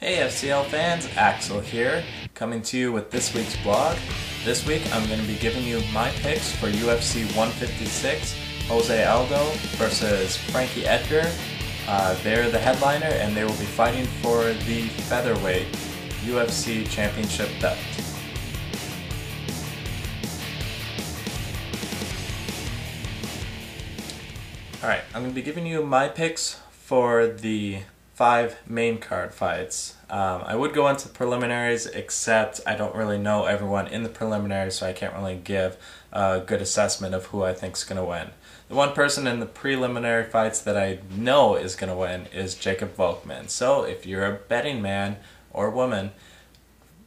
Hey FCL fans, Axel here, coming to you with this week's blog. This week I'm going to be giving you my picks for UFC 156, Jose Aldo versus Frankie Edgar. They're the headliner and they will be fighting for the featherweight UFC championship belt. Alright, I'm going to be giving you my picks for the 5 main card fights. I would go into preliminaries, except I don't really know everyone in the preliminaries, so I can't really give a good assessment of who I think is going to win. The one person in the preliminary fights that I know is going to win is Jacob Volkmann. So if you're a betting man or woman,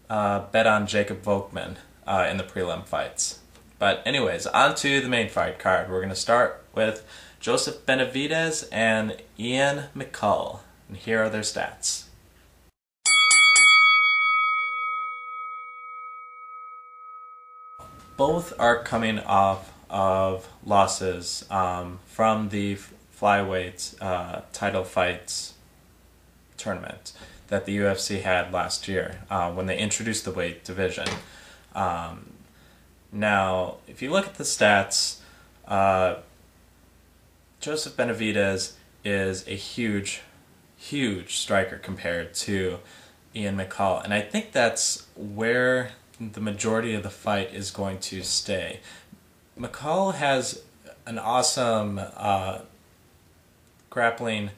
bet on Jacob Volkmann in the prelim fights. But anyways, on to the main fight card. We're going to start with Joseph Benavidez and Ian McCall. And here are their stats. Both are coming off of losses from the flyweight title fights tournament that the UFC had last year when they introduced the weight division. Now, if you look at the stats, Joseph Benavidez is a huge striker compared to Ian McCall, and I think that's where the majority of the fight is going to stay. McCall has an awesome grappling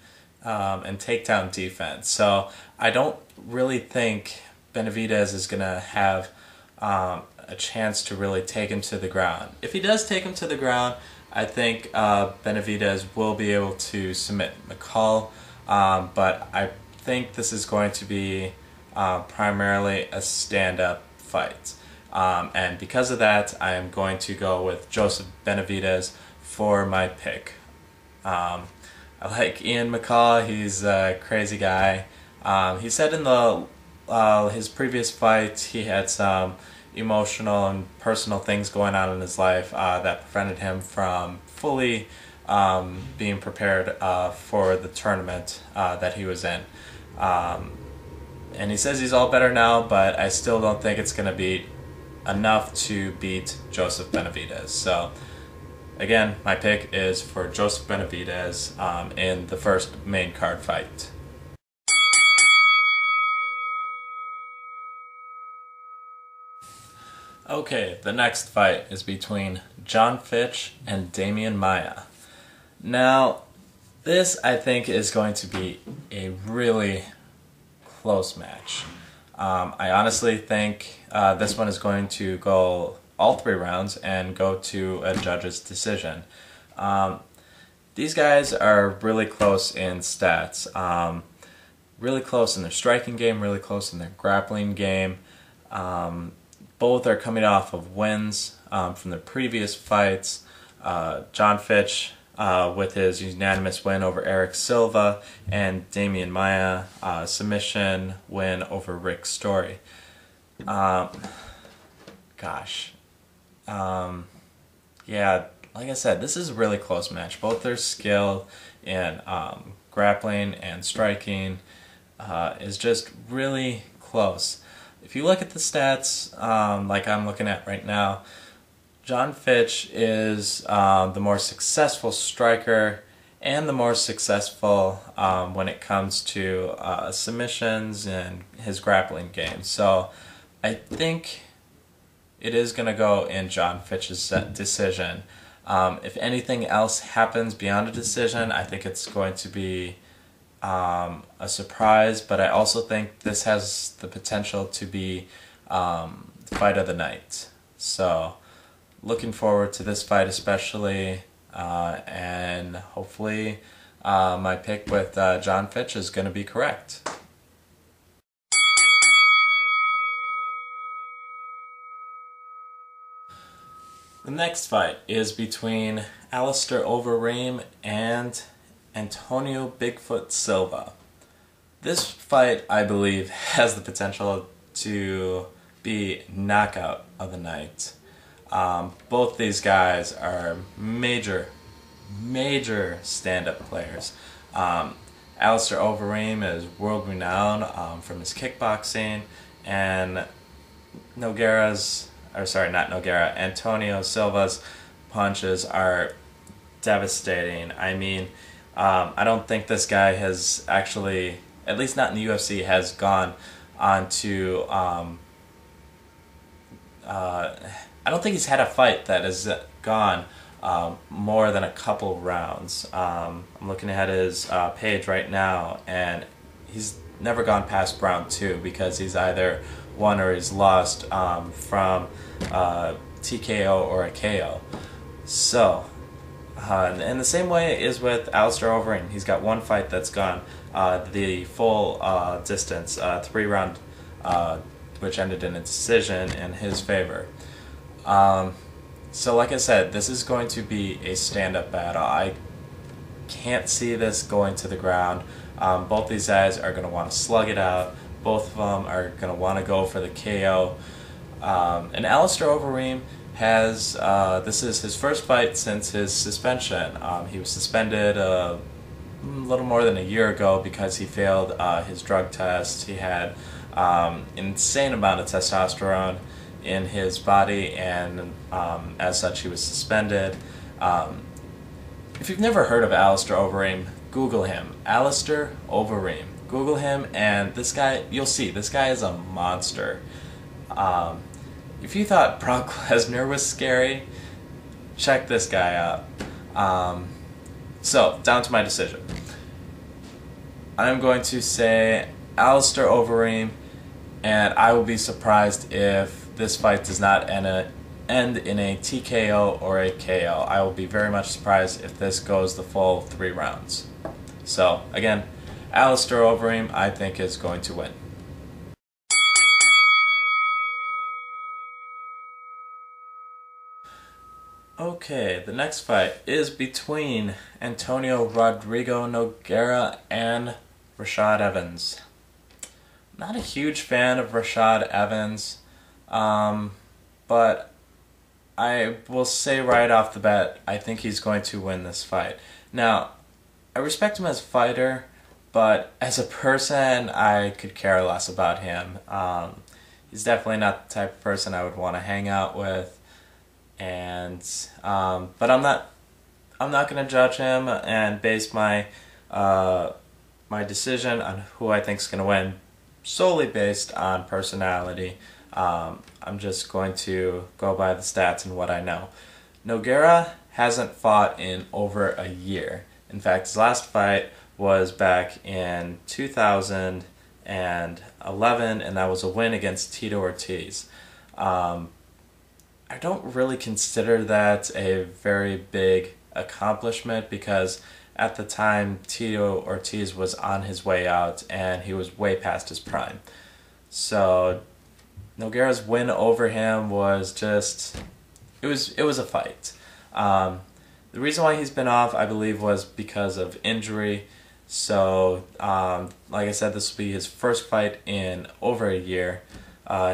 and takedown defense, so I don't really think Benavidez is going to have a chance to really take him to the ground. If he does take him to the ground, I think Benavidez will be able to submit McCall, but I think this is going to be primarily a stand-up fight. And because of that, I am going to go with Joseph Benavidez for my pick. I like Ian McCall. He's a crazy guy. He said in his previous fight he had some emotional and personal things going on in his life that prevented him from fully being prepared for the tournament that he was in. And he says he's all better now, but I still don't think it's going to be enough to beat Joseph Benavidez. So again, my pick is for Joseph Benavidez in the first main card fight. Okay, the next fight is between John Fitch and Demian Maia. Now, this I think is going to be a really close match. I honestly think this one is going to go all 3 rounds and go to a judge's decision. These guys are really close in stats, really close in their striking game, really close in their grappling game. Both are coming off of wins from their previous fights. John Fitch with his unanimous win over Eric Silva, and Demian Maia submission win over Rick Story. Yeah, like I said, this is a really close match. Both are skilled in grappling and striking. Is just really close. If you look at the stats, like I'm looking at right now, John Fitch is the more successful striker and the more successful when it comes to submissions and his grappling game. So I think it is going to go in John Fitch's decision. If anything else happens beyond a decision, I think it's going to be a surprise, but I also think this has the potential to be the fight of the night. So looking forward to this fight especially, and hopefully my pick with John Fitch is going to be correct. The next fight is between Alistair Overeem and Antonio Bigfoot Silva. This fight, I believe, has the potential to be knockout of the night. Both these guys are major stand-up players. Alistair Overeem is world renowned from his kickboxing, and Antonio Silva's punches are devastating. I mean, I don't think this guy has actually, at least not in the UFC, has gone on to. I don't think he's had a fight that has gone more than a couple rounds. I'm looking at his page right now, and he's never gone past round 2 because he's either won or he's lost from TKO or a KO. So, and the same way is with Alistair Overeem. He's got one fight that's gone the full distance, 3-round, which ended in a decision in his favor. So like I said, this is going to be a stand-up battle. I can't see this going to the ground. Both these guys are going to want to slug it out. Both of them are going to want to go for the KO. And Alistair Overeem has, this is his first fight since his suspension. He was suspended a little more than a year ago because he failed his drug test. He had an insane amount of testosterone in his body, and as such he was suspended. If you've never heard of Alistair Overeem, Google him. Alistair Overeem. Google him, and this guy, you'll see, this guy is a monster. If you thought Brock Lesnar was scary, check this guy out. So, down to my decision. I'm going to say Alistair Overeem, and I will be surprised if this fight does not end in a TKO or a KO. I will be very much surprised if this goes the full 3 rounds. So, again, Alistair Overeem, I think, is going to win. Okay, the next fight is between Antonio Rodrigo Nogueira and Rashad Evans. Not a huge fan of Rashad Evans, but I will say right off the bat, I think he's going to win this fight. Now, I respect him as a fighter, but as a person, I could care less about him. He's definitely not the type of person I would want to hang out with, and but I'm not going to judge him and base my my decision on who I think is going to win solely based on personality. I'm just going to go by the stats and what I know. Nogueira hasn't fought in over a year. In fact, his last fight was back in 2011, and that was a win against Tito Ortiz. I don't really consider that a very big accomplishment because at the time Tito Ortiz was on his way out and he was way past his prime. So Nogueira's win over him was just, it was a fight. The reason why he's been off, I believe, was because of injury. So, like I said, this will be his first fight in over a year.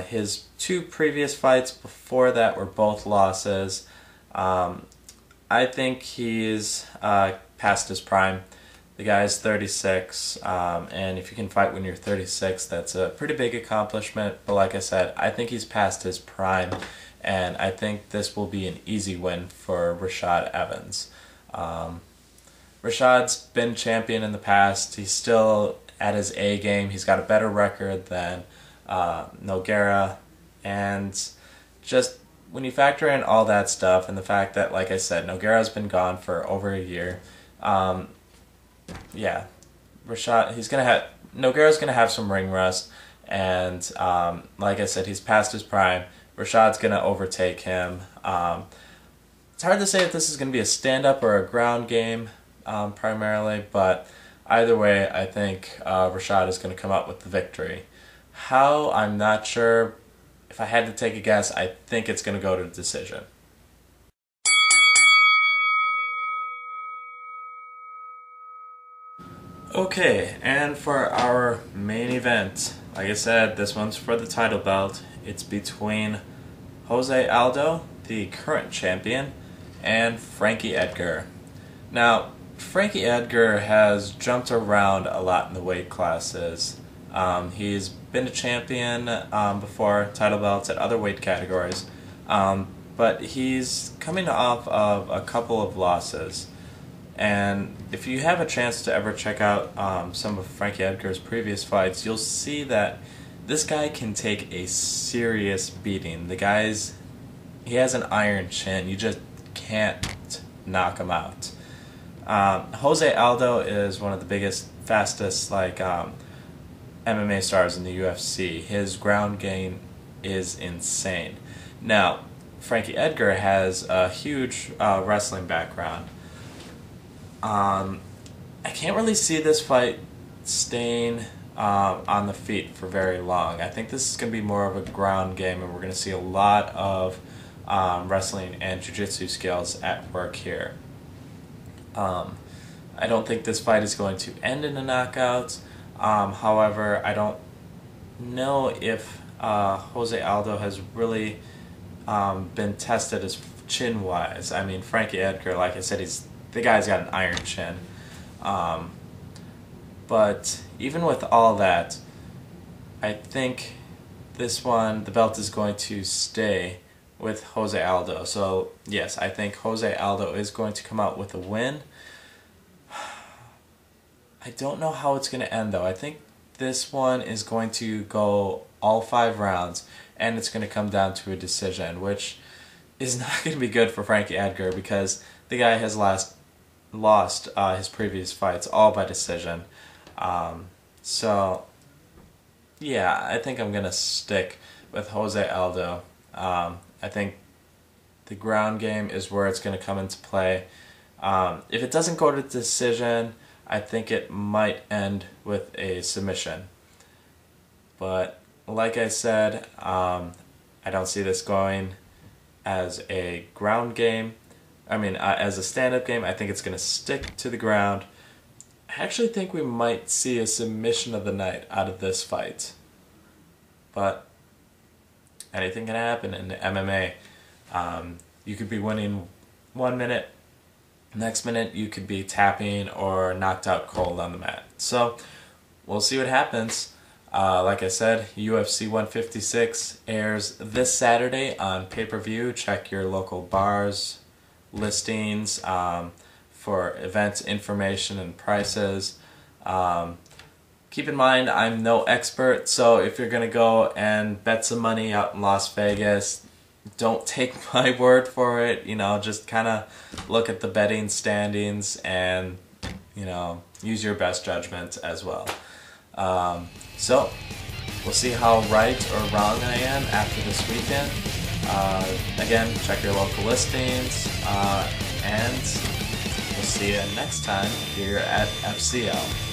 His 2 previous fights before that were both losses. I think he's past his prime. The guy's 36, and if you can fight when you're 36, that's a pretty big accomplishment. But like I said, I think he's past his prime, and I think this will be an easy win for Rashad Evans. Rashad's been champion in the past. He's still at his A game. He's got a better record than Nogueira, and just when you factor in all that stuff and the fact that, like I said, Nogueira's been gone for over a year, yeah, Nogueira's gonna have some ring rust, and like I said, he's past his prime. Rashad's gonna overtake him. It's hard to say if this is gonna be a stand-up or a ground game, primarily, but either way, I think Rashad is gonna come out with the victory. How? I'm not sure. If I had to take a guess, I think it's gonna go to decision. Okay, and for our main event, like I said, this one's for the title belt. It's between Jose Aldo, the current champion, and Frankie Edgar. Now, Frankie Edgar has jumped around a lot in the weight classes. He's been a champion before, title belts at other weight categories, but he's coming off of a couple of losses. And if you have a chance to ever check out some of Frankie Edgar's previous fights, you'll see that this guy can take a serious beating. He has an iron chin. You just can't knock him out. Jose Aldo is one of the biggest, fastest MMA stars in the UFC. His ground game is insane. Now, Frankie Edgar has a huge wrestling background. I can't really see this fight staying on the feet for very long. I think this is going to be more of a ground game, and we're going to see a lot of wrestling and jiu-jitsu skills at work here. I don't think this fight is going to end in a knockout. However, I don't know if Jose Aldo has really been tested as chin-wise. I mean, Frankie Edgar, like I said, the guy's got an iron chin. But even with all that, I think this one, the belt is going to stay with Jose Aldo. So yes, I think Jose Aldo is going to come out with a win. I don't know how it's going to end though. I think this one is going to go all 5 rounds, and it's going to come down to a decision, which is not going to be good for Frankie Edgar because the guy has lost his previous fights all by decision. So yeah, I think I'm going to stick with Jose Aldo. I think the ground game is where it's going to come into play. If it doesn't go to decision, I think it might end with a submission. But like I said, I don't see this going as a ground game. As a stand-up game. I think it's going to stick to the ground. I actually think we might see a submission of the night out of this fight. But anything can happen in the MMA. You could be winning 1 minute, next minute you could be tapping or knocked out cold on the mat. So we'll see what happens. Like I said, UFC 156 airs this Saturday on pay-per-view. Check your local bars listings for events information and prices. Keep in mind, I'm no expert, so if you're going to go and bet some money out in Las Vegas, don't take my word for it. Just kind of look at the betting standings and, use your best judgment as well. So, we'll see how right or wrong I am after this weekend. Again, check your local listings, and we'll see you next time here at FCL.